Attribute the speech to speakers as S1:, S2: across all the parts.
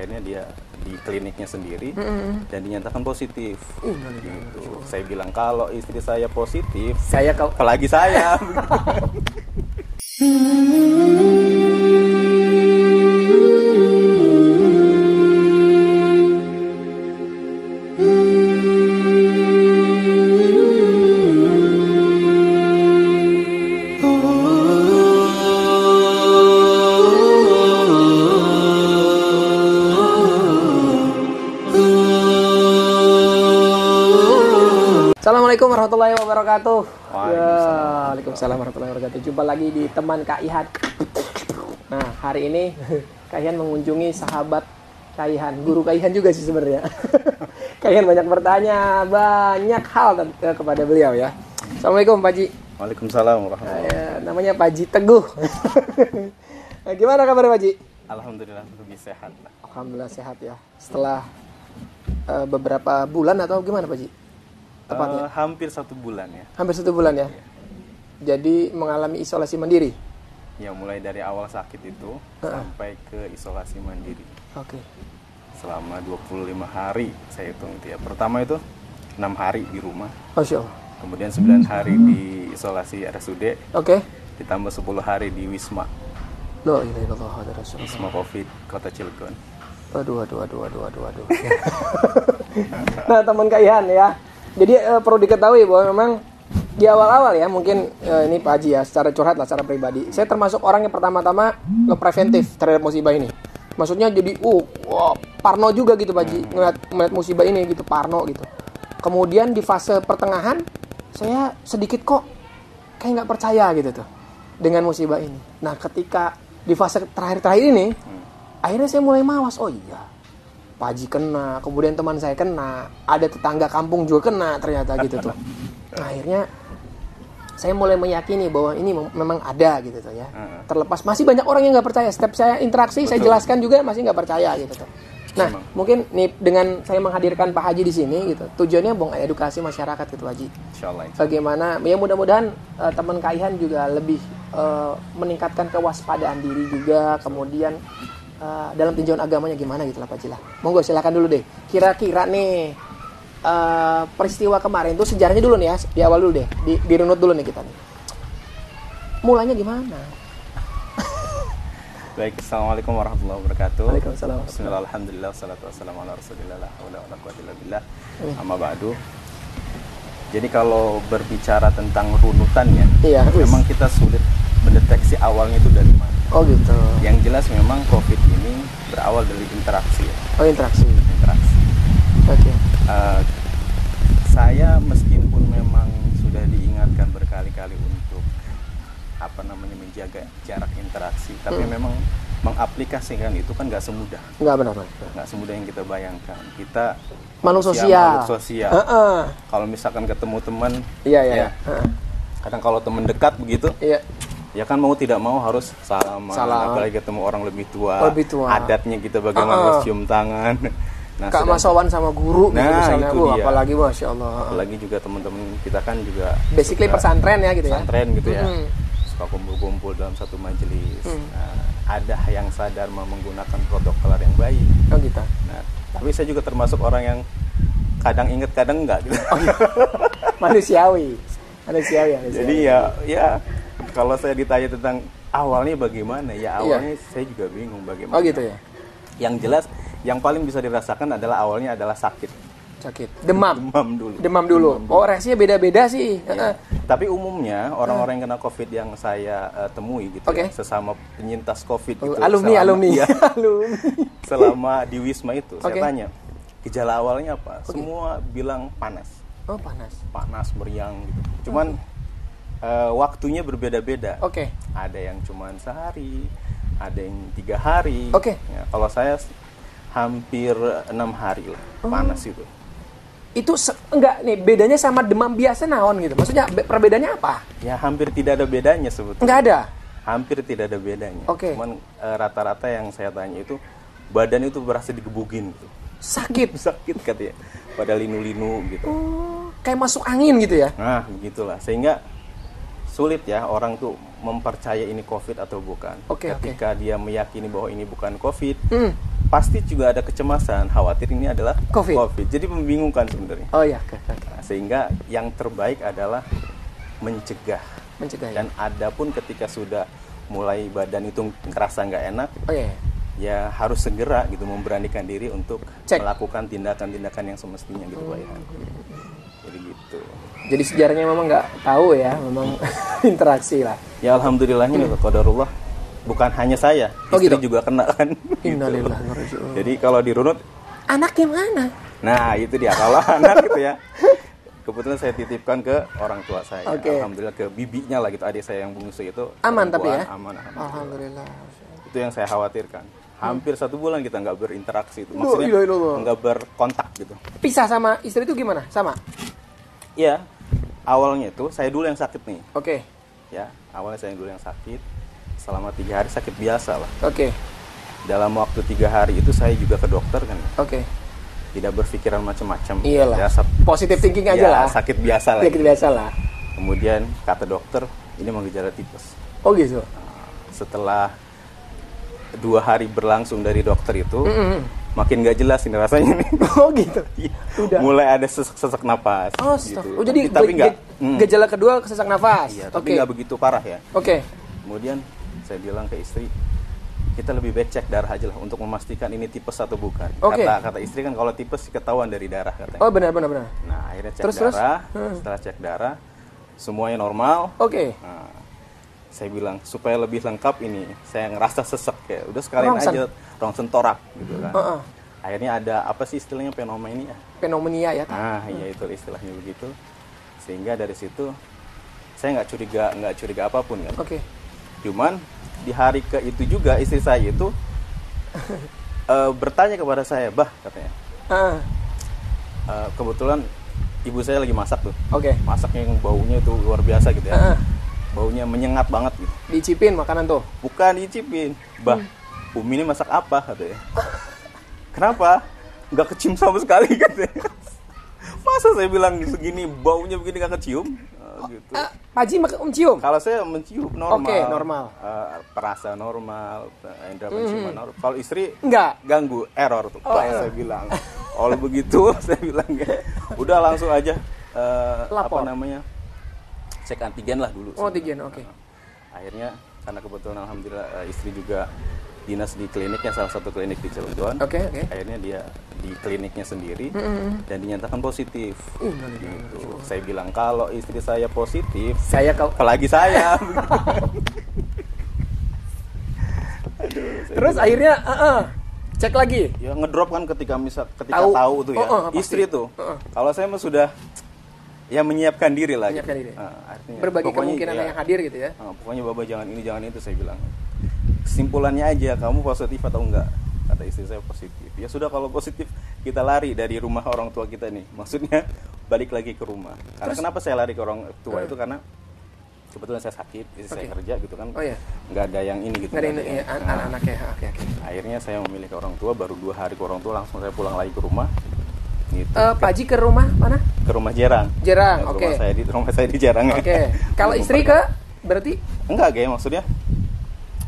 S1: akhirnya dia di kliniknya sendiri dan dinyatakan positif. Gitu. Saya bilang kalau istri saya positif, apalagi saya.
S2: Assalamualaikum warahmatullahi wabarakatuh.
S1: Waalaikumsalam
S2: Warahmatullahi wabarakatuh. Jumpa lagi di teman Kak Ihan. Nah, hari ini Kak Ihan mengunjungi sahabat Kak Ihan, guru Kak Ihan juga sih sebenarnya. Kak Ihan banyak bertanya banyak hal kepada beliau ya. Assalamualaikum Pak Ji.
S1: Waalaikumsalam warahmatullahi wabarakatuh.
S2: Namanya Pak Ji Teguh. Gimana kabar Pak Ji?
S1: Alhamdulillah lebih sehat.
S2: Alhamdulillah sehat ya. Setelah beberapa bulan atau gimana Pak Ji? Tepatnya?
S1: Hampir 1 bulan ya.
S2: Hampir 1 bulan ya. Jadi mengalami isolasi mandiri.
S1: Ya mulai dari awal sakit itu sampai ke isolasi mandiri.
S2: Oke.
S1: Selama 25 hari saya hitung itu ya. Pertama itu 6 hari di rumah.
S2: Masya Allah.
S1: Kemudian 9 hari di isolasi RSUD.
S2: Oke.
S1: Ditambah 10 hari di Wisma.
S2: La ilaha illallah wa rasulullah.
S1: Wisma Covid Kota Cilegon.
S2: Aduh. Nah, teman Kak Ihan ya. Jadi perlu diketahui bahwa memang di awal-awal ya, mungkin ini Pak Haji ya, secara curhat lah, secara pribadi. Saya termasuk orang yang pertama-tama preventif terhadap musibah ini. Maksudnya jadi, parno juga gitu Pak Haji, ngeliat musibah ini gitu, parno gitu. Kemudian di fase pertengahan, saya sedikit kok kayak nggak percaya gitu tuh dengan musibah ini. Nah, ketika di fase terakhir-terakhir ini, akhirnya saya mulai mawas, oh iya. Pak Haji kena, kemudian teman saya kena, ada tetangga kampung juga kena ternyata gitu tuh. Nah, akhirnya saya mulai meyakini bahwa ini memang ada gitu tuh ya. Terlepas masih banyak orang yang nggak percaya. Setiap saya interaksi, saya jelaskan juga masih nggak percaya gitu tuh. Nah, mungkin nih dengan saya menghadirkan Pak Haji di sini gitu, tujuannya edukasi masyarakat gitu Pak Haji.
S1: Insyaallah.
S2: Bagaimana? Ya mudah-mudahan teman Kak Ihan juga lebih meningkatkan kewaspadaan diri juga, kemudian dalam tinjauan agamanya gimana gitu lah Pak Haji lah. Monggo silakan dulu deh. Kira-kira nih peristiwa kemarin tuh sejarahnya dulu nih ya, di awal dulu deh, dirunut dulu nih kita nih. Mulanya gimana?
S1: Baik, assalamualaikum warahmatullahi wabarakatuh.
S2: Waalaikumsalam.
S1: Bismillah, alhamdulillah, salatu wassalamu ala rasulillah, la haula wala quwwata illa billah. Amma ba'du. Jadi kalau berbicara tentang runutannya, memang kita sulit mendeteksi awalnya itu dari mana.
S2: Oh gitu.
S1: Yang jelas memang COVID ini berawal dari interaksi.
S2: Oh interaksi. Oke.
S1: Saya meskipun memang sudah diingatkan berkali-kali untuk menjaga jarak interaksi, tapi memang mengaplikasikan itu kan nggak semudah. Nggak semudah yang kita bayangkan. Kita
S2: makhluk sosial.
S1: Kalau misalkan ketemu teman,
S2: iya.
S1: Kadang kalau teman dekat begitu, ya kan mau tidak mau harus salaman. Apalagi ketemu orang lebih tua. Adatnya kita bagaimana cium tangan. Nah,
S2: Kak Masawan sama guru gitu misalnya.
S1: Itu dia.
S2: Apalagi Masya Allah.
S1: Apalagi juga teman-teman kita kan juga
S2: basically pesantren ya gitu ya.
S1: Pesantren gitu ya. Suka kumpul-kumpul dalam satu majelis. Nah, ada yang sadar menggunakan protokol yang baik.
S2: Oh gitu.
S1: Nah, tapi saya juga termasuk orang yang kadang ingat kadang enggak gitu.
S2: Manusiawi.
S1: Jadi ya kalau saya ditanya tentang awalnya bagaimana, ya awalnya saya juga bingung bagaimana.
S2: Oh gitu ya.
S1: Yang jelas yang paling bisa dirasakan adalah awalnya adalah sakit.
S2: Demam
S1: dulu.
S2: Oh, reaksinya beda-beda sih.
S1: Ya. Tapi umumnya orang-orang yang kena COVID yang saya temui gitu ya, sesama penyintas COVID gitu.
S2: Alumni.
S1: Selama di Wisma itu, saya tanya, gejala awalnya apa? Semua bilang panas.
S2: Oh, panas.
S1: Panas, meriang gitu. Cuman waktunya berbeda-beda. Ada yang cuman sehari, ada yang 3 hari. Ya, kalau saya hampir 6 hari lah panas itu.
S2: Itu enggak nih bedanya sama demam biasa naon gitu. Maksudnya perbedaannya apa?
S1: Ya hampir tidak ada bedanya sebetulnya.
S2: Enggak ada.
S1: Hampir tidak ada bedanya. Cuman rata-rata yang saya tanya itu badan itu berasa digebukin gitu.
S2: Sakit
S1: katanya. Pada linu-linu gitu.
S2: Kayak masuk angin gitu ya.
S1: Nah, begitulah. Sehingga sulit ya orang tuh mempercaya ini COVID atau bukan. Ketika dia meyakini bahwa ini bukan COVID, pasti juga ada kecemasan, khawatir ini adalah COVID. Jadi membingungkan sebenarnya.
S2: Oh iya.
S1: Nah, sehingga yang terbaik adalah mencegah. Dan adapun ketika sudah mulai badan itu ngerasa nggak enak, ya harus segera gitu memberanikan diri untuk melakukan tindakan-tindakan yang semestinya gitu Pak Ihan. Jadi gitu.
S2: Jadi sejarahnya memang nggak tahu ya, memang interaksi lah.
S1: Ya alhamdulillahnya qadarullah. Bukan hanya saya, istri juga kena kan.
S2: Innalillah.
S1: Gitu. Jadi kalau dirunut,
S2: anak gimana?
S1: Nah itu dia, kalau anak gitu ya. Kebetulan saya titipkan ke orang tua saya. Alhamdulillah ke bibinya lah gitu, adik saya yang bungsu itu.
S2: Aman tapi ya?
S1: Aman.
S2: Alhamdulillah.
S1: Itu yang saya khawatirkan. Hampir 1 bulan kita nggak berinteraksi itu. Maksudnya nggak berkontak gitu.
S2: Pisah sama istri itu gimana? Sama?
S1: Iya. Awalnya itu saya dulu yang sakit nih.
S2: Oke.
S1: Ya, awalnya saya dulu yang sakit. Selama 3 hari sakit biasa lah.
S2: Oke.
S1: Dalam waktu 3 hari itu saya juga ke dokter kan.
S2: Oke.
S1: Tidak berpikiran macam-macam.
S2: Iyalah. Ya, positive thinking aja lah.
S1: Sakit biasa lah.
S2: Sakit biasa lah.
S1: Kemudian kata dokter, ini memang gejala tipes.
S2: Oh gitu.
S1: Setelah 2 hari berlangsung dari dokter itu, makin nggak jelas ini rasanya nih.
S2: Oh gitu.
S1: Udah. Mulai ada sesak napas.
S2: Oh,
S1: gitu.
S2: Oh jadi tapi gejala kedua sesak nafas.
S1: Iya, tapi nggak begitu parah ya.
S2: Oke.
S1: Kemudian saya bilang ke istri, kita lebih baik cek darah aja lah untuk memastikan ini tipes atau bukan. Kata istri kan kalau tipes ketahuan dari darah katanya.
S2: Oh benar.
S1: Nah akhirnya cek darah. Setelah cek darah semuanya normal.
S2: Oke.
S1: Nah, saya bilang supaya lebih lengkap ini saya ngerasa sesek ya. Udah sekalian aja rongsen torak gitu kan. Akhirnya ada apa sih istilahnya pneumonia?
S2: Pneumonia ya.
S1: Nah iya itu istilahnya begitu. Sehingga dari situ saya nggak curiga apapun kan.
S2: Oke.
S1: Cuman di hari ke itu juga istri saya itu bertanya kepada saya, bah katanya, kebetulan ibu saya lagi masak tuh.
S2: Oke.
S1: Masaknya yang baunya itu luar biasa gitu ya. Baunya menyengat banget gitu.
S2: Dicipin makanan tuh?
S1: Bukan dicipin, bah. Umi ini masak apa katanya? Kenapa? Nggak kecium sama sekali katanya. Masa saya bilang segini baunya begini nggak kecium? Gitu.
S2: Pak Haji mencium?
S1: Kalau saya mencium normal.
S2: Oke, normal.
S1: Perasa normal, indera penciuman normal. Kalau istri
S2: enggak
S1: ganggu, error tuh. Saya bilang. Kalau begitu saya bilang udah langsung aja
S2: lapor.
S1: Cek antigen lah dulu.
S2: Oh, antigen, oke.
S1: Akhirnya karena kebetulan alhamdulillah istri juga dinas di kliniknya, salah satu klinik di Cilegon.
S2: Oke.
S1: Akhirnya dia di kliniknya sendiri dan dinyatakan positif. Gitu. Saya bilang kalau istri saya positif, apalagi saya.
S2: Terus akhirnya cek lagi.
S1: Ya ngedrop kan ketika tahu tuh ya. Istri tuh. Kalau saya mah sudah ya menyiapkan diri lah.
S2: Menyiapkan
S1: gitu.
S2: diri. Artinya, berbagai kemungkinan yang hadir gitu ya.
S1: Pokoknya Bapak jangan ini jangan itu saya bilang. Kesimpulannya aja kamu positif atau enggak, kata istri saya positif. Ya sudah kalau positif kita lari dari rumah orang tua kita nih, maksudnya balik lagi ke rumah. Karena kenapa saya lari ke orang tua itu karena kebetulan saya sakit, saya kerja gitu kan, nggak ada yang ini gitu.
S2: Nggak ada ini anak-anaknya. Oke.
S1: Akhirnya saya memilih ke orang tua, baru 2 hari ke orang tua langsung saya pulang lagi ke rumah. Gitu.
S2: Pak Haji ke rumah mana?
S1: Ke rumah Jerang.
S2: Jerang, oke.
S1: Rumah saya di Jerang.
S2: Oke. Kalau istri ke berarti?
S1: Enggak, kayak maksudnya.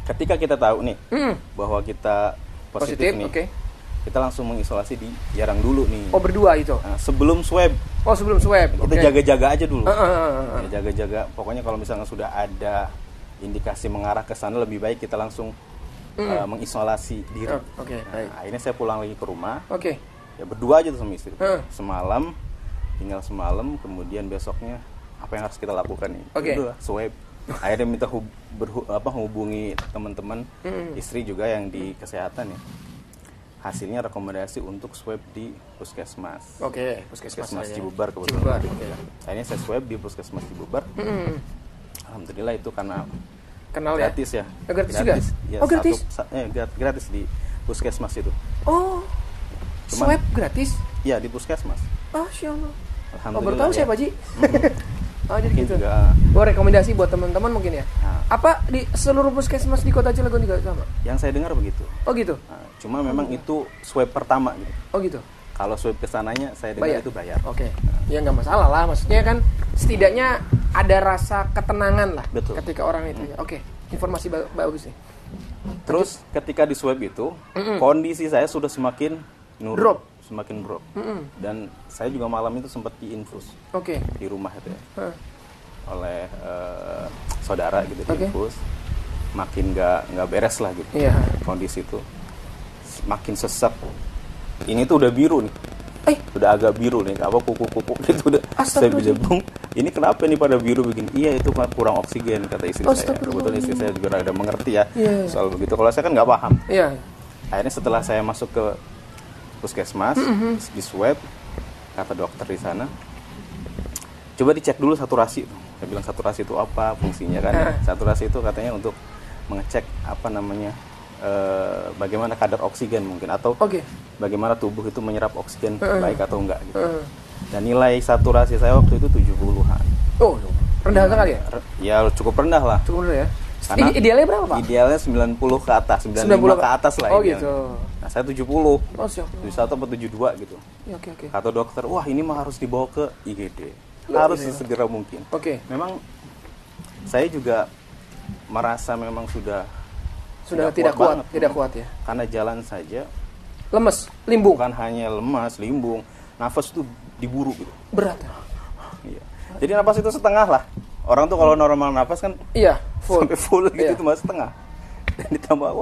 S1: Ketika kita tahu nih bahwa kita positif nih, kita langsung mengisolasi di Jerang dulu nih.
S2: Oh berdua itu?
S1: Nah, sebelum swab.
S2: Oh sebelum swab.
S1: Kita jaga-jaga aja dulu. Jaga-jaga. Pokoknya kalau misalnya sudah ada indikasi mengarah ke sana, lebih baik kita langsung mengisolasi diri.
S2: Baik.
S1: Akhirnya saya pulang lagi ke rumah. Ya berdua aja tuh sama istri. Tinggal semalam, kemudian besoknya apa yang harus kita lakukan nih? Udah swab. Akhirnya minta hubungi teman-teman istri juga yang di kesehatan ya. Hasilnya rekomendasi untuk swab di puskesmas. Puskesmas Cibubar kebetulan. Akhirnya saya swab di puskesmas Cibubar. Alhamdulillah itu karena
S2: kenal
S1: gratis ya.
S2: Gratis juga?
S1: Ya,
S2: gratis?
S1: Gratis di puskesmas itu.
S2: Oh, swab gratis?
S1: Iya di puskesmas.
S2: Masya Allah.
S1: Alhamdulillah.
S2: Baru tahu saya Pak Haji. Oh jadi gitu. Rekomendasi buat teman-teman mungkin ya. Apa di seluruh puskesmas di Kota Cilegon juga sama?
S1: Yang saya dengar begitu.
S2: Oh gitu.
S1: Cuma memang itu swab pertama gitu.
S2: Oh gitu.
S1: Kalau swab kesananya saya dengar itu bayar.
S2: Ya nggak masalah lah. Maksudnya kan setidaknya ada rasa ketenangan lah.
S1: Betul.
S2: Ketika orang itu. Informasi bagus nih.
S1: Terus ketika di swab itu, kondisi saya sudah semakin drop. Dan saya juga malam itu sempat diinfus. Di rumah itu ya. Oleh saudara gitu diinfus. Makin nggak beres lah gitu. Kondisi itu makin sesak. Ini tuh udah biru nih. Udah agak biru nih, apa kuku-kuku gitu udah. Saya bilang, "Bung, ini kenapa nih pada biru begini?" "Iya, itu kurang oksigen," kata istri saya. Kebetulan istri saya juga ada mengerti ya soal begitu. Kalau saya kan nggak paham. Akhirnya setelah saya masuk ke puskesmas, di swab, kata dokter di sana, "Coba dicek dulu saturasi." Saya bilang, "Saturasi itu apa fungsinya kan?" Saturasi itu katanya untuk mengecek apa namanya, bagaimana kadar oksigen mungkin, atau bagaimana tubuh itu menyerap oksigen baik atau enggak gitu. Dan nilai saturasi saya waktu itu 70-an.
S2: Oh, rendah sekali ya?
S1: Ya cukup rendah lah.
S2: Cukup rendah ya. Karena idealnya berapa, Pak?
S1: Idealnya 90 ke atas, 95 ke atas lah.
S2: Gitu.
S1: Nah, saya 70.
S2: Siap.
S1: 71 atau 72 gitu.
S2: Oke.
S1: Kata dokter, "Wah, ini mah harus dibawa ke IGD. Harus sesegera mungkin."
S2: Memang
S1: saya juga merasa memang sudah
S2: tidak kuat ya.
S1: Karena jalan saja
S2: lemes, limbung.
S1: Bukan hanya lemas, limbung, nafas itu diburu gitu.
S2: Berat.
S1: Iya. Jadi nafas itu setengah lah. Orang tuh kalau normal nafas kan sampai full gitu, cuma setengah. Dan ditambah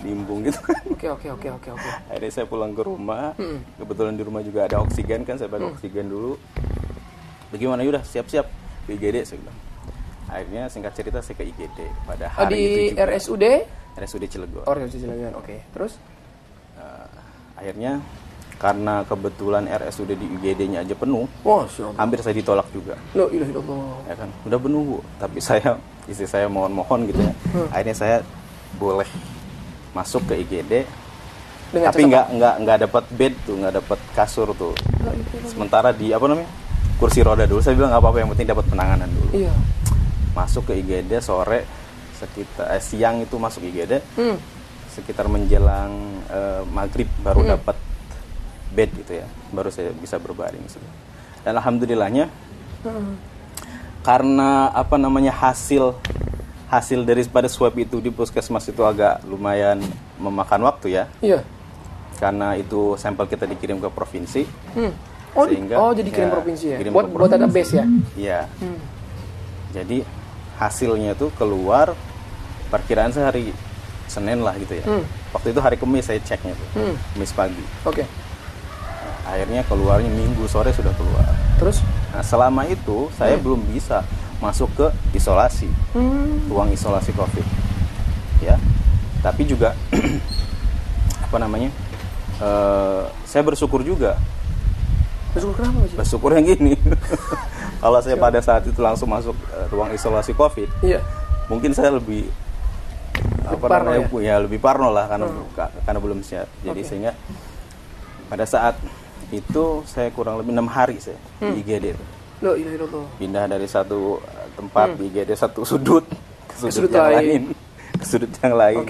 S1: limbung gitu kan.
S2: Oke.
S1: Akhirnya saya pulang ke rumah. Kebetulan di rumah juga ada oksigen kan, saya pakai oksigen dulu. Bagaimana, yaudah siap-siap ke IGD saya bilang. Akhirnya singkat cerita saya ke IGD pada hari
S2: itu juga.
S1: RSUD Cilegon.
S2: RSUD Cilegon. Terus
S1: akhirnya karena kebetulan RSUD di IGD-nya aja penuh, hampir saya ditolak juga.
S2: La ilaha illallah.
S1: Ya kan, udah penuh Bu, tapi istri saya mohon gitu ya. Akhirnya saya boleh masuk ke IGD, tapi nggak dapat bed tuh, nggak dapat kasur tuh. Sementara di kursi roda dulu. Saya bilang nggak apa-apa, yang penting dapat penanganan dulu. Masuk ke IGD sore, sekitar siang itu masuk IGD, sekitar menjelang maghrib baru dapat bed gitu ya, baru saya bisa berbaring gitu. Dan alhamdulillahnya karena hasil daripada swab itu di puskesmas itu agak lumayan memakan waktu ya. Karena itu sampel kita dikirim ke provinsi.
S2: Jadi kirim provinsi ya. Buat database ya.
S1: Iya. Jadi hasilnya itu keluar perkiraan saya hari Senin lah gitu ya. Waktu itu hari Kamis saya ceknya tuh. Kamis pagi. Akhirnya keluarnya Minggu sore sudah keluar.
S2: Terus?
S1: Nah, selama itu saya belum bisa masuk ke isolasi, ruang isolasi COVID. Ya, tapi juga saya bersyukur juga.
S2: Bersyukur kenapa, Pak?
S1: Bersyukur yang gini. Kalau saya pada saat itu langsung masuk ruang isolasi COVID, mungkin saya lebih lebih parno lah karena belum siap. Jadi sehingga pada saat itu saya kurang lebih 6 hari saya di IGD itu. Pindah dari satu tempat di IGD satu sudut ke sudut yang lain. Ke sudut yang lain.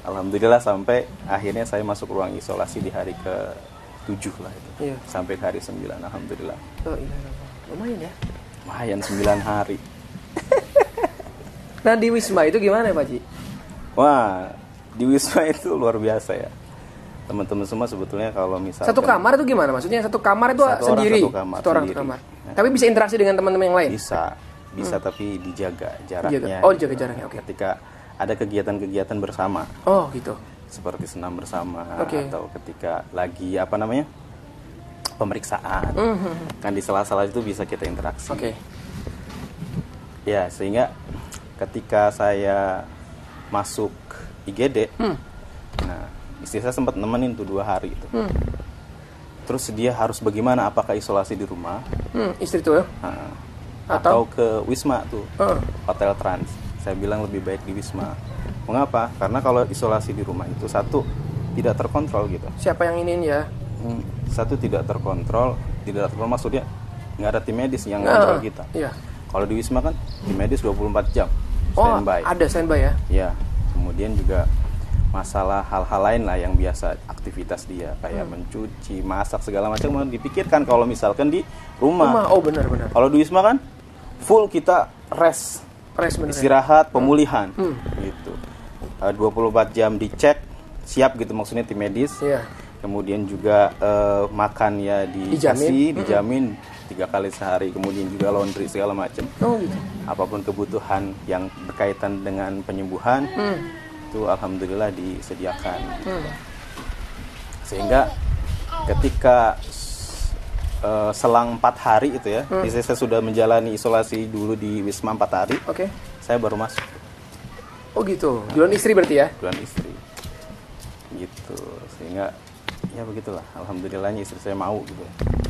S1: Alhamdulillah sampai akhirnya saya masuk ruang isolasi di hari ke-7 lah itu. Sampai ke hari 9 alhamdulillah.
S2: Lumayan ya.
S1: Lumayan 9 hari.
S2: Nah di Wisma itu gimana Pak Ji?
S1: Wah, di Wisma itu luar biasa ya. Teman-teman semua sebetulnya kalau misalnya
S2: satu kamar itu gimana? Maksudnya satu kamar itu sendiri? Satu orang satu kamar. Nah, tapi bisa interaksi dengan teman-teman yang lain?
S1: Bisa tapi dijaga jaraknya.
S2: Dijaga jaraknya.
S1: Ketika ada kegiatan-kegiatan bersama.
S2: Oh, gitu.
S1: Seperti senam bersama atau ketika lagi pemeriksaan. Kan di sela-sela itu bisa kita interaksi. Ya, sehingga ketika saya masuk IGD, nah istri saya sempat nemenin tuh 2 hari itu. Terus dia harus bagaimana? Apakah isolasi di rumah?
S2: Istri tuh ya?
S1: Atau ke Wisma tuh, Hotel Trans. Saya bilang lebih baik di Wisma. Mengapa? Karena kalau isolasi di rumah itu satu tidak terkontrol gitu.
S2: Siapa yang iniin ya?
S1: Satu tidak terkontrol maksudnya nggak ada tim medis yang ngontrol kita. Kalau di Wisma kan tim medis 24 jam standby.
S2: Ada standby ya?
S1: Iya. Kemudian juga masalah hal-hal lain lah yang biasa aktivitas dia kayak mencuci, masak segala macam dipikirkan kalau misalkan di rumah.
S2: Benar.
S1: Kalau di Wisma kan full kita rest
S2: bener,
S1: istirahat, pemulihan gitu. 24 jam dicek, siap gitu maksudnya tim medis.
S2: Iya.
S1: Kemudian juga makan ya dijamin 3 kali sehari. Kemudian juga laundry segala macam.
S2: Oh gitu.
S1: Apapun kebutuhan yang berkaitan dengan penyembuhan itu alhamdulillah disediakan. Sehingga ketika selang 4 hari itu ya, saya sudah menjalani isolasi dulu di Wisma 4 hari.
S2: Oke.
S1: Saya baru masuk.
S2: Oh gitu. Duluan istri berarti ya?
S1: Duluan istri. Gitu. Sehingga ya begitulah. Alhamdulillahnya istri saya mau gitu.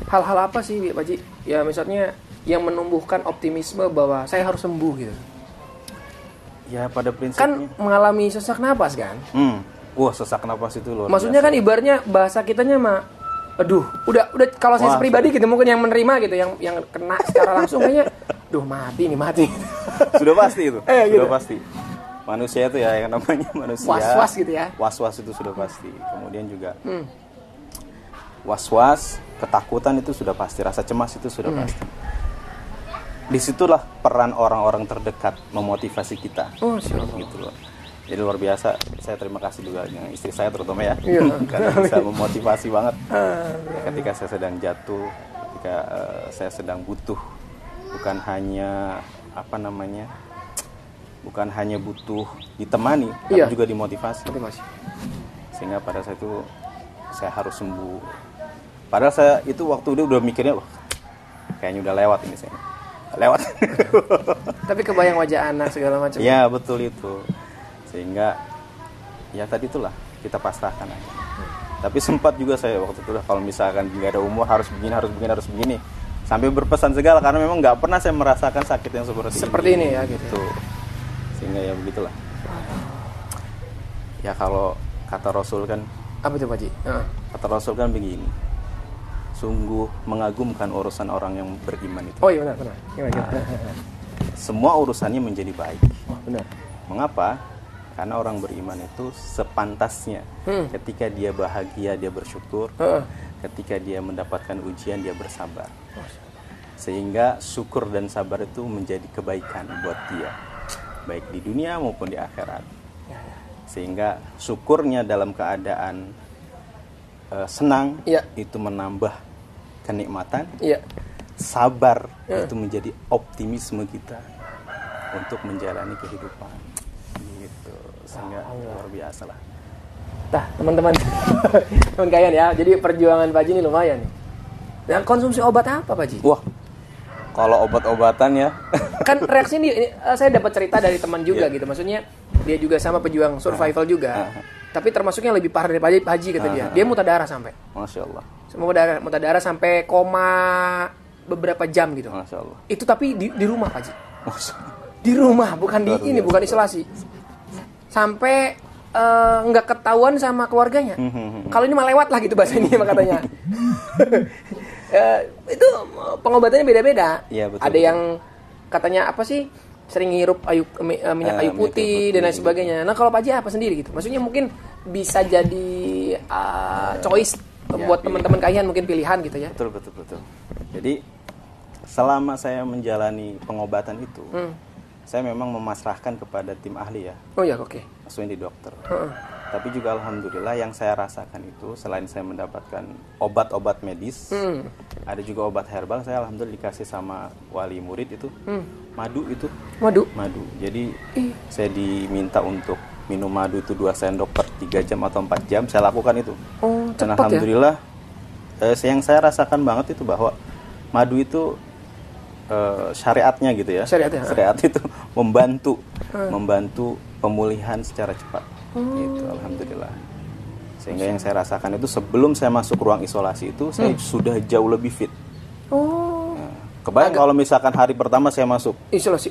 S2: Hal-hal apa sih Pak Haji? Ya misalnya yang menumbuhkan optimisme bahwa saya harus sembuh gitu.
S1: Ya pada prinsipnya.
S2: Kan mengalami sesak napas kan?
S1: Wah, sesak napas itu luar
S2: Maksudnya
S1: biasa.
S2: kan ibaratnya bahasa kitanya mah aduh, udah kalau saya pribadi gitu mungkin yang menerima gitu, yang kena secara langsung kayaknya duh mati.
S1: Sudah pasti itu. Sudah
S2: gitu.
S1: pasti. Manusia itu ya yang namanya manusia.
S2: Was-was gitu ya.
S1: Was-was itu sudah pasti. Kemudian juga was-was, ketakutan itu sudah pasti, rasa cemas itu sudah pasti. Disitulah peran orang-orang terdekat memotivasi kita.
S2: Oh, siapa?
S1: Gitu loh. Jadi luar biasa. Saya terima kasih juga dengan istri saya terutama ya.
S2: Iya.
S1: Karena bisa memotivasi banget. Ketika saya sedang jatuh, ketika saya sedang butuh, bukan hanya bukan hanya butuh ditemani, tapi juga dimotivasi. Sehingga pada saat itu saya harus sembuh. Padahal saya itu waktu itu udah mikirnya, wah, kayaknya udah lewat ini saya. Lewat.
S2: Tapi kebayang wajah anak segala macam.
S1: Ya betul itu. Sehingga ya tadi itulah kita pasrahkan aja. Tapi sempat juga saya waktu itu kalau misalkan nggak ada umur harus begini. Sampai berpesan segala karena memang nggak pernah saya merasakan sakit yang seperti ini ya gitu. Sehingga ya begitulah. Ya kalau kata Rasul kan,
S2: apa itu Pak Haji?
S1: Kata Rasul kan begini, sungguh mengagumkan urusan orang yang beriman itu.
S2: Oh iya benar.
S1: Semua urusannya menjadi baik.
S2: Oh, benar.
S1: Mengapa? Karena orang beriman itu sepantasnya ketika dia bahagia dia bersyukur, ketika dia mendapatkan ujian dia bersabar. Sehingga syukur dan sabar itu menjadi kebaikan buat dia, baik di dunia maupun di akhirat. Sehingga syukurnya dalam keadaan senang itu menambah kenikmatan. Sabar itu menjadi optimisme kita untuk menjalani kehidupan. Gitu. Sehingga luar biasa lah.
S2: Nah, teman-teman kalian ya. Jadi perjuangan Pak Haji ini lumayan nih. Dan konsumsi obat apa Pak Haji?
S1: Wah. Kalau obat-obatan ya.
S2: Kan reaksi ini saya dapat cerita dari teman juga gitu. Maksudnya dia juga sama pejuang survival juga. Tapi termasuknya lebih parah dari Pak Haji kata dia. Dia muntah darah sampai.
S1: Masya Allah.
S2: Muntah darah sampai koma beberapa jam gitu.
S1: Masya Allah.
S2: Itu tapi di rumah Pak Haji. Di rumah, bukan di ini, bukan isolasi. Sampai nggak ketahuan sama keluarganya. Kalau ini mah lewat lah gitu bahasa ini katanya. Itu pengobatannya beda-beda.
S1: Ya, betul,
S2: ada yang katanya apa sih sering ngirup minyak kayu putih dan lain sebagainya. Nah kalau Pak Haji apa sendiri gitu? Maksudnya mungkin bisa jadi choice buat teman-teman kalian mungkin pilihan gitu ya.
S1: Betul. Jadi selama saya menjalani pengobatan itu, saya memang memasrahkan kepada tim ahli ya.
S2: Oh ya, oke.
S1: Maksudnya di dokter. Tapi juga alhamdulillah yang saya rasakan itu selain saya mendapatkan obat-obat medis, ada juga obat herbal. Saya alhamdulillah dikasih sama wali murid itu madu itu. Madu. Jadi saya diminta untuk minum madu itu 2 sendok per 3 jam atau 4 jam. Saya lakukan itu. Dan alhamdulillah yang saya rasakan banget itu bahwa madu itu syariatnya gitu ya. Syariat itu membantu pemulihan secara cepat. Gitu, alhamdulillah. Sehingga yang saya rasakan itu sebelum saya masuk ruang isolasi itu saya sudah jauh lebih fit. Nah, kebayang kalau misalkan hari pertama saya masuk isolasi.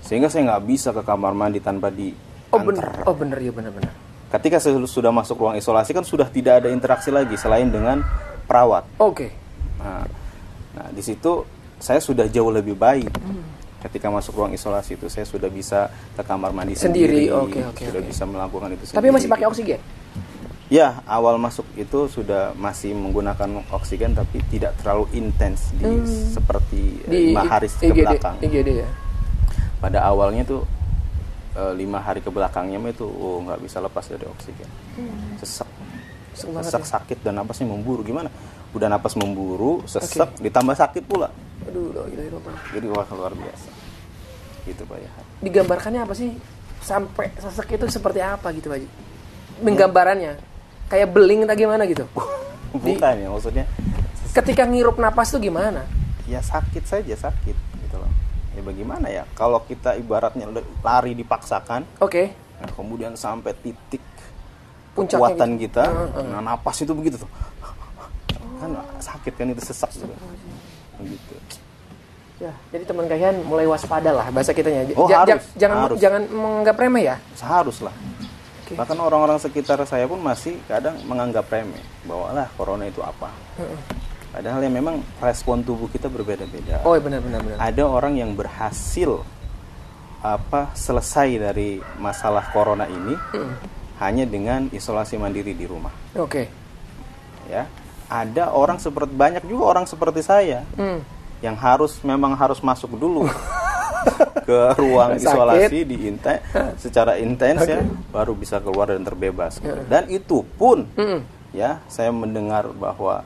S1: Sehingga saya nggak bisa ke kamar mandi tanpa diantar.
S2: Bener.
S1: Ketika saya sudah masuk ruang isolasi kan sudah tidak ada interaksi lagi selain dengan perawat. Nah, di situ saya sudah jauh lebih baik. Ketika masuk ruang isolasi itu saya sudah bisa ke kamar mandi sendiri. Sudah bisa melakukan itu sendiri.
S2: Tapi masih pakai oksigen?
S1: Ya, awal masuk itu sudah masih menggunakan oksigen tapi tidak terlalu intens seperti 5 hari ke belakang.
S2: IGD ya.
S1: Pada awalnya tuh 5 hari ke belakangnya itu nggak bisa lepas dari oksigen. Sesek sakit dan napasnya memburu. Gimana? Udah napas memburu, sesek, ditambah sakit pula.
S2: Aduh,
S1: jadi wah luar biasa. Gitu Pak ya.
S2: Digambarkannya apa sih? Sampai sesek itu seperti apa gitu Pak Haji? Menggambarannya kayak beling atau gimana gitu?
S1: Bukan ya, maksudnya
S2: ketika ngirup napas tuh gimana?
S1: Ya sakit saja, sakit gitu loh. Ya bagaimana ya? Kalau kita ibaratnya lari dipaksakan, nah, kemudian sampai titik kekuatan gitu. Kita, nah napas itu begitu tuh, kan sakit kan, itu sesak juga. Begitu.
S2: Ya, jadi teman kalian mulai waspada lah bahasa kitanya.
S1: Harus.
S2: Jangan menganggap remeh ya.
S1: Seharuslah. Bahkan orang-orang sekitar saya pun masih kadang menganggap remeh bahwa lah corona itu apa. Padahal yang memang respon tubuh kita berbeda-beda.
S2: Oh, benar.
S1: Ada orang yang berhasil selesai dari masalah corona ini hanya dengan isolasi mandiri di rumah. Ya, ada orang banyak juga orang seperti saya yang memang harus masuk dulu ke ruang isolasi secara intens ya, baru bisa keluar dan terbebas. Dan itu pun ya, saya mendengar bahwa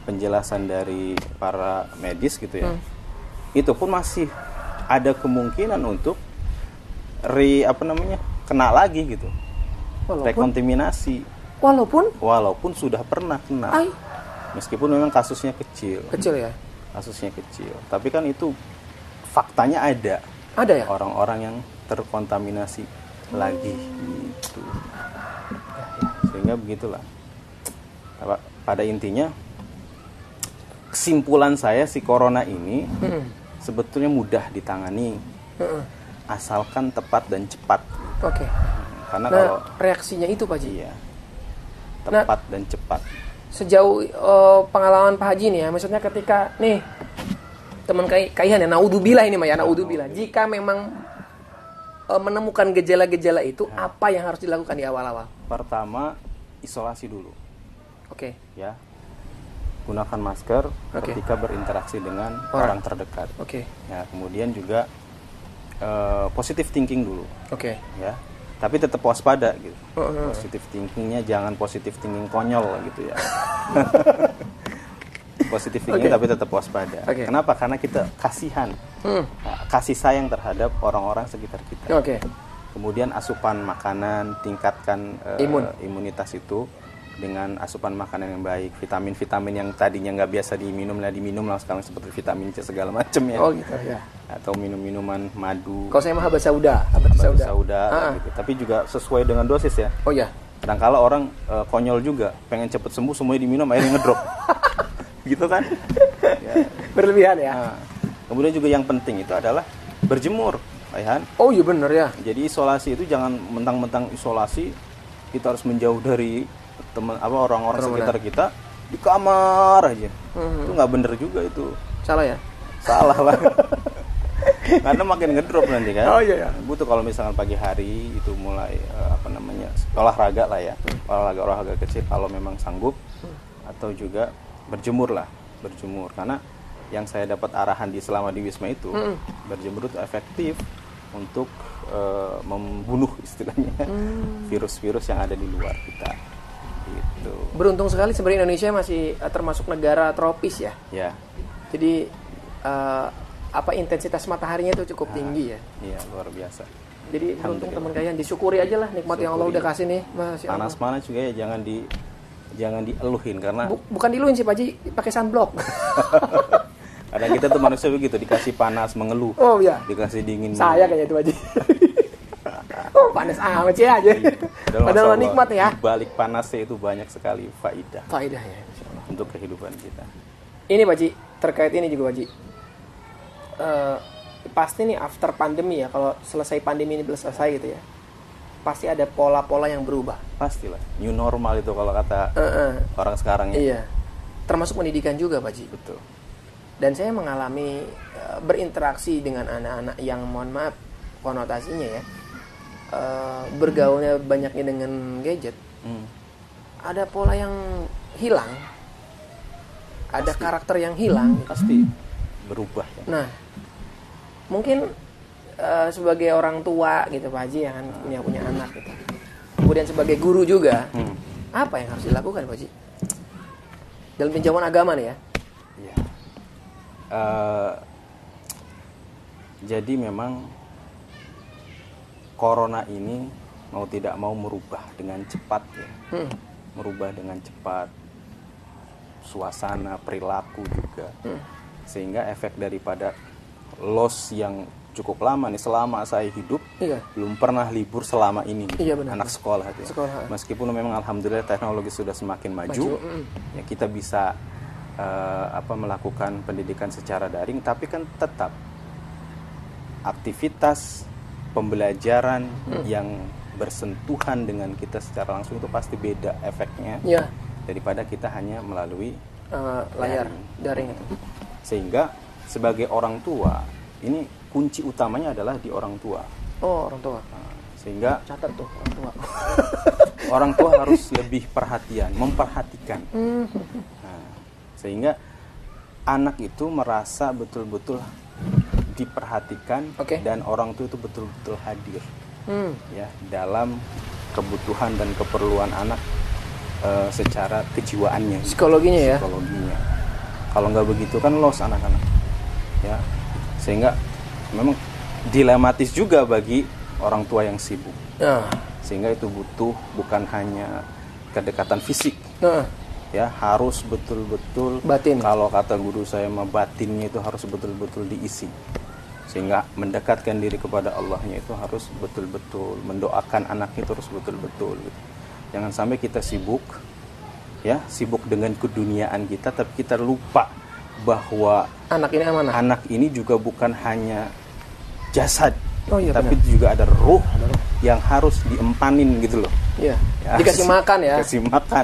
S1: penjelasan dari para medis gitu ya, itu pun masih ada kemungkinan untuk kena lagi gitu, rekontaminasi. Walaupun sudah pernah kena, meskipun memang kasusnya kecil
S2: ya.
S1: Kasusnya kecil, tapi kan itu faktanya ada ya, orang-orang yang terkontaminasi lagi gitu. Sehingga begitulah. Pada intinya kesimpulan saya, si corona ini sebetulnya mudah ditangani asalkan tepat dan cepat. Karena kalau
S2: reaksinya itu Pak Haji.
S1: Iya. Tepat dan cepat.
S2: Sejauh pengalaman Pak Haji nih ya, maksudnya ketika nih teman kaihan ya, naudzubillah ini mah ya, naudzubillah. Jika memang menemukan gejala-gejala itu, apa yang harus dilakukan di awal-awal?
S1: Pertama, isolasi dulu. Ya. Gunakan masker ketika berinteraksi dengan orang terdekat. Ya, kemudian juga positive thinking dulu. Ya. Tapi tetap waspada gitu. Positive thinkingnya jangan positive thinking konyol gitu ya. Positive thinking tapi tetap waspada. Kenapa? Karena kita kasihan, kasih sayang terhadap orang-orang sekitar kita. Kemudian asupan makanan, tingkatkan imunitas itu dengan asupan makanan yang baik, vitamin-vitamin yang tadinya nggak biasa diminum lah sekarang, seperti vitamin C segala macam ya.
S2: Ya.
S1: Atau minum-minuman madu.
S2: Kalau saya mah habat sauda
S1: gitu. Tapi juga sesuai dengan dosis ya. Kadang-kala orang konyol juga, pengen cepet sembuh semuanya diminum, akhirnya ngedrop. Gitu kan? Ya.
S2: Berlebihan ya.
S1: Kemudian juga yang penting itu adalah berjemur, Ayhan.
S2: Oh iya benar ya.
S1: Jadi isolasi itu jangan mentang-mentang isolasi kita harus menjauh dari orang-orang sekitar kita, di kamar aja. Itu nggak bener juga itu.
S2: Salah ya? Salah
S1: lah. Karena makin ngedrop nanti kan.
S2: Iya.
S1: Butuh kalau misalkan pagi hari itu mulai olahraga lah ya. Olahraga kecil kalau memang sanggup, atau juga berjemur. Karena yang saya dapat arahan selama di Wisma itu, berjemur itu efektif untuk membunuh istilahnya virus-virus yang ada di luar kita. Gitu.
S2: Beruntung sekali sebenarnya Indonesia masih termasuk negara tropis ya. Jadi intensitas mataharinya itu cukup tinggi ya.
S1: Iya, luar biasa.
S2: Jadi beruntung teman kalian, disyukuri aja lah nikmat yang Allah udah kasih nih.
S1: Panas-panas juga ya jangan dieluhin karena
S2: bukan diluhin sih Pak Haji, pakai sunblock.
S1: Kadang kita tuh manusia begitu, dikasih panas mengeluh. Dikasih dingin.
S2: Saya kayaknya itu Pak Haji. Panas amat sih aja. Padahal nikmat ya.
S1: Di balik panasnya itu banyak sekali faidah ya, untuk kehidupan kita.
S2: Ini Pak Haji, terkait ini juga Pak Haji. Pasti nih after pandemi ya, kalau selesai pandemi ini selesai gitu ya, pasti ada pola-pola yang berubah.
S1: Pastilah, new normal itu kalau kata orang sekarang ya.
S2: Iya. Termasuk pendidikan juga Pak Haji.
S1: Betul.
S2: Dan saya mengalami berinteraksi dengan anak-anak yang mohon maaf konotasinya ya, bergaulnya banyaknya dengan gadget. Ada pola yang hilang, ada karakter yang hilang.
S1: Pasti berubah ya.
S2: Nah, mungkin sebagai orang tua gitu Pak Haji yang punya anak gitu. Kemudian sebagai guru juga, apa yang harus dilakukan Pak Haji? Dalam pinjaman agama nih ya.
S1: Iya. Jadi memang corona ini mau tidak mau merubah dengan cepat ya. Merubah dengan cepat suasana, perilaku juga. Sehingga efek daripada loss yang cukup lama nih, selama saya hidup belum pernah libur selama ini anak sekolah ya. Meskipun memang alhamdulillah teknologi sudah semakin maju. Ya kita bisa melakukan pendidikan secara daring, tapi kan tetap aktivitas pembelajaran yang bersentuhan dengan kita secara langsung itu pasti beda efeknya daripada kita hanya melalui
S2: layar daring itu.
S1: Sehingga sebagai orang tua ini kunci utamanya adalah di orang tua.
S2: Oh, orang tua.
S1: Sehingga
S2: catat tuh orang tua.
S1: Orang tua harus lebih perhatian, memperhatikan. Sehingga anak itu merasa betul-betul diperhatikan dan orang tua itu betul-betul hadir ya dalam kebutuhan dan keperluan anak secara kejiwaannya,
S2: psikologinya.
S1: Kalau nggak begitu kan lost anak-anak ya. Sehingga memang dilematis juga bagi orang tua yang sibuk. Sehingga itu butuh bukan hanya kedekatan fisik. Ya, harus betul-betul
S2: batin.
S1: Kalau kata guru saya mah batinnya itu harus betul-betul diisi. Sehingga mendekatkan diri kepada Allahnya itu harus betul-betul, mendoakan anaknya itu harus betul-betul gitu. Jangan sampai kita sibuk dengan keduniaan kita, tapi kita lupa bahwa anak ini juga bukan hanya jasad, tapi juga ada ruh yang harus diempanin gitu loh.
S2: Ya, dikasih makan ya.
S1: Dikasih makan.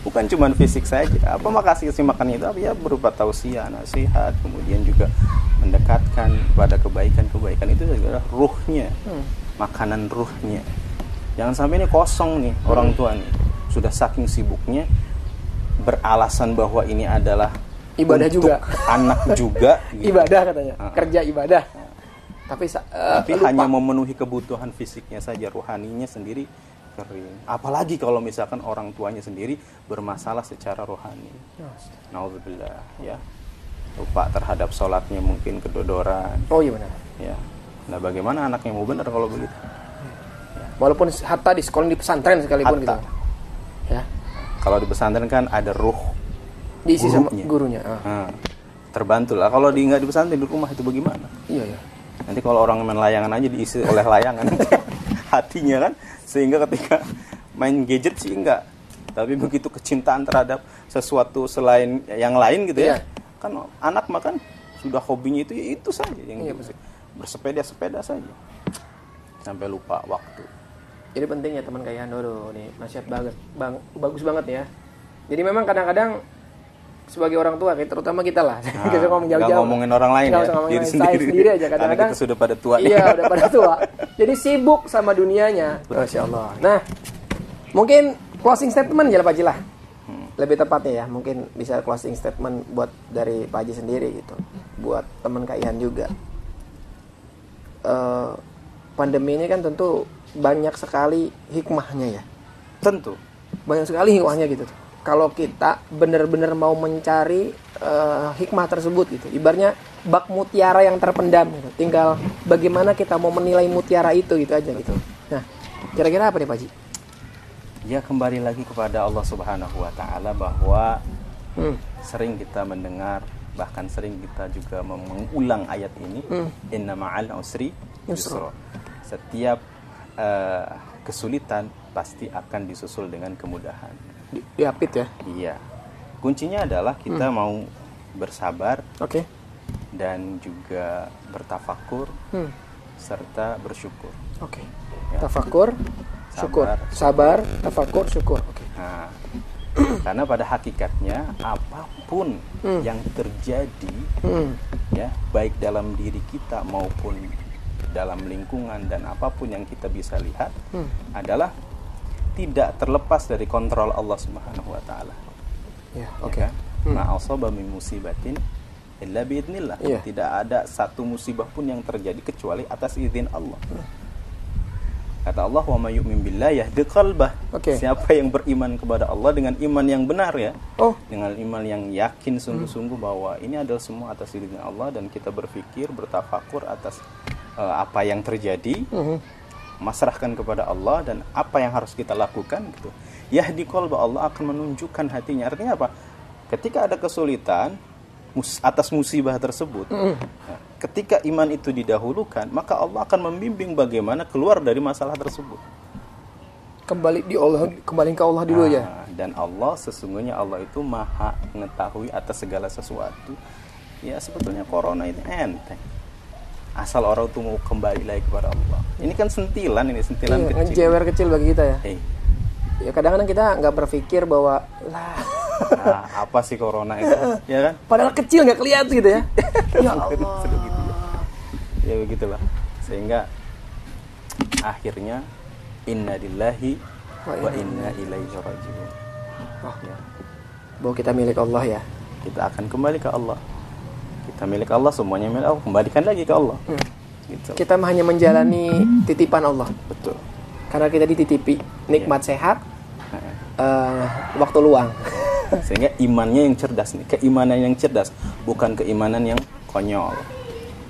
S1: Bukan cuma fisik saja. Apa makasih kasih makan itu? Ya berupa tausiah, nasihat, kemudian juga mendekatkan pada kebaikan-kebaikan itu adalah ruhnya, makanan ruhnya. Jangan sampai ini kosong nih orang tua nih. Sudah saking sibuknya beralasan bahwa ini adalah
S2: ibadah
S1: untuk
S2: juga,
S1: anak juga. Gitu.
S2: Ibadah katanya, kerja ibadah. Tapi
S1: hanya memenuhi kebutuhan fisiknya saja, rohaninya sendiri kering. Apalagi kalau misalkan orang tuanya sendiri bermasalah secara rohani. Nauzubillah ya. Lupa terhadap sholatnya, mungkin kedodoran.
S2: Oh iya benar.
S1: Ya. Nah, bagaimana anaknya mau benar kalau begitu?
S2: Ya. Walaupun hatta di sekolah di pesantren sekalipun gitu. Ya.
S1: Kalau di pesantren kan ada ruh
S2: diisi sama gurunya.
S1: Terbantu lah. Kalau nggak di pesantren di rumah itu bagaimana?
S2: Iya.
S1: Nanti kalau orang main layangan aja diisi oleh layangan hatinya kan, sehingga ketika main gadget sih enggak, tapi begitu kecintaan terhadap sesuatu selain yang lain gitu ya, kan anak makan sudah hobinya itu saja yang bersepeda saja sampai lupa waktu.
S2: Jadi penting ya teman kayak Dodo nih, nasihat banget, bagus banget ya. Jadi memang kadang-kadang sebagai orang tua, terutama kita lah, kita ngomong jauh-jauh.
S1: Gak ngomongin orang lain ya,
S2: diri sendiri aja kadang-kadang.
S1: Kita sudah pada tua.
S2: Iya, udah pada tua. Jadi sibuk sama dunianya. Masya Allah. Nah, mungkin closing statement aja lah Pak Haji lah. Lebih tepatnya ya, mungkin bisa closing statement buat dari Pak Haji sendiri gitu. Buat teman Kak Ihan juga. Pandemi ini kan tentu banyak sekali hikmahnya ya.
S1: Tentu.
S2: Banyak sekali hikmahnya gitu. Kalau kita benar-benar mau mencari hikmah tersebut gitu, ibaratnya bak mutiara yang terpendam gitu. Tinggal bagaimana kita mau menilai mutiara itu gitu aja gitu. Nah, kira-kira apa nih Pak Haji?
S1: Ya kembali lagi kepada Allah Subhanahu Wa Taala bahwa sering kita mendengar, bahkan sering kita juga mengulang ayat ini, Inna ma'al usri yusra. Setiap kesulitan pasti akan disusul dengan kemudahan.
S2: Diapit ya?
S1: Iya. Kuncinya adalah kita mau bersabar, dan juga bertafakur, serta bersyukur.
S2: Ya. Tafakur, syukur. Sabar, tafakur, syukur.
S1: Nah, karena pada hakikatnya apapun yang terjadi, ya baik dalam diri kita maupun dalam lingkungan dan apapun yang kita bisa lihat adalah tidak terlepas dari kontrol Allah Subhanahu Wa Taala.
S2: Ya,
S1: kan? Ma asaba min musibatin illa biidznillah. Tidak ada satu musibah pun yang terjadi kecuali atas izin Allah. Kata Allah, wa may yu'min billahi yahdi qalbah. Siapa yang beriman kepada Allah dengan iman yang benar ya, dengan iman yang yakin sungguh-sungguh bahwa ini adalah semua atas izin Allah, dan kita berpikir, bertafakur atas apa yang terjadi, masrahkan kepada Allah dan apa yang harus kita lakukan gitu. Yahdi qalbah, Allah akan menunjukkan hatinya. Artinya apa? Ketika ada kesulitan atas musibah tersebut, ketika iman itu didahulukan, maka Allah akan membimbing bagaimana keluar dari masalah tersebut.
S2: Kembali ke Allah dulu ya.
S1: Dan Allah, sesungguhnya Allah itu maha mengetahui atas segala sesuatu. Ya sebetulnya corona itu enteng, asal orang itu mau kembali lagi kepada Allah. Ini kan sentilan kecil.
S2: Jewer kecil bagi kita ya. Ya kadang-kadang kita nggak berpikir bahwa
S1: apa sih corona itu, ya kan?
S2: Padahal kecil nggak kelihatan gitu ya. Ya Allah.
S1: Ya begitulah. Sehingga akhirnya inna lillahi wa inna ilaihi raji'un.
S2: Bahwa kita milik Allah ya.
S1: Kita akan kembali ke Allah. Kita milik Allah, semuanya milik Allah. Kembalikan lagi ke Allah. Gitu.
S2: Kita hanya menjalani titipan Allah.
S1: Betul.
S2: Karena kita dititipi nikmat sehat, waktu luang.
S1: Sehingga imannya yang cerdas nih, keimanan yang cerdas, bukan keimanan yang konyol.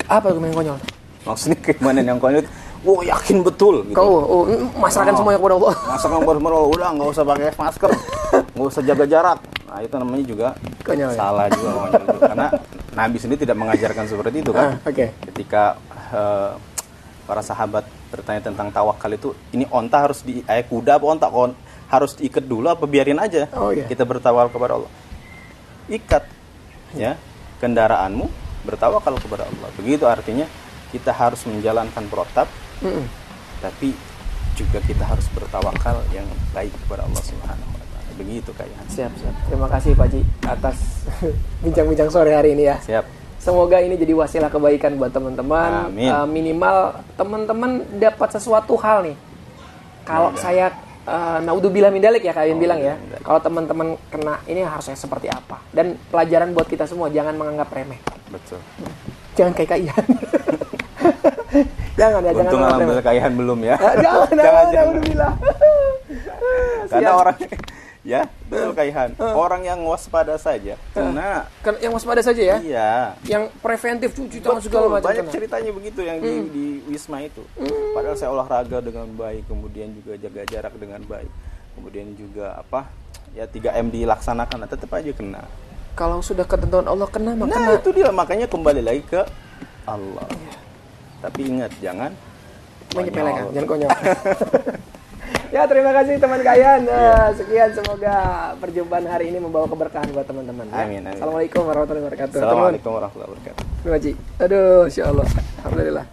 S2: Apa keimanan konyol?
S1: Maksudnya keimanan yang konyol, yakin betul gitu.
S2: Kau masrahkan semuanya kepada Allah.
S1: Masrahkan kepada Allah, udah nggak usah pakai masker, nggak usah jaga jarak. Nah itu namanya juga konyol, salah juga konyol itu. Karena Nabi sendiri tidak mengajarkan seperti itu kan. Ketika para sahabat bertanya tentang tawakal itu, ini onta harus kuda apa onta harus diikat dulu apa biarin aja kita bertawakal kepada Allah? Ikat ya kendaraanmu, bertawakal kepada Allah. Begitu artinya kita harus menjalankan protap, tapi juga kita harus bertawakal yang baik kepada Allah Subhanahu wa taala. Begitu kayaknya.
S2: Siap. Terima kasih Pak Ji atas bincang-bincang sore hari ini ya.
S1: Siap.
S2: Semoga ini jadi wasilah kebaikan buat teman-teman. Minimal teman-teman dapat sesuatu hal nih. Kalau saya naudzubillah min dzalik ya kalian bilang ya. Kalau teman-teman kena ini harusnya seperti apa? Dan pelajaran buat kita semua, jangan menganggap remeh.
S1: Betul.
S2: Jangan kayak Kaihan. Jangan
S1: alhamdulillah Kaihan belum ya.
S2: Jangan naudzubillah.
S1: Karena orang ya, betul Kaihan. Orang yang waspada saja kena.
S2: Yang waspada saja ya?
S1: Iya.
S2: Yang preventif cuci tangan segala macam.
S1: Banyak ceritanya begitu yang di Wisma itu. Padahal saya olahraga dengan baik, kemudian juga jaga jarak dengan baik. Kemudian juga 3M dilaksanakan, tetap aja kena.
S2: Kalau sudah ketentuan Allah kena, maka
S1: kena. Itu dia, makanya kembali lagi ke Allah. Tapi ingat, jangan
S2: menyepelekan, jangan konyol. Ya, terima kasih teman Kaihan. Sekian, semoga perjumpaan hari ini membawa keberkahan buat teman-teman.
S1: Amin.
S2: Assalamualaikum warahmatullahi wabarakatuh.
S1: Assalamualaikum warahmatullahi wabarakatuh.
S2: Terima kasih. Aduh, insyaallah. Alhamdulillah.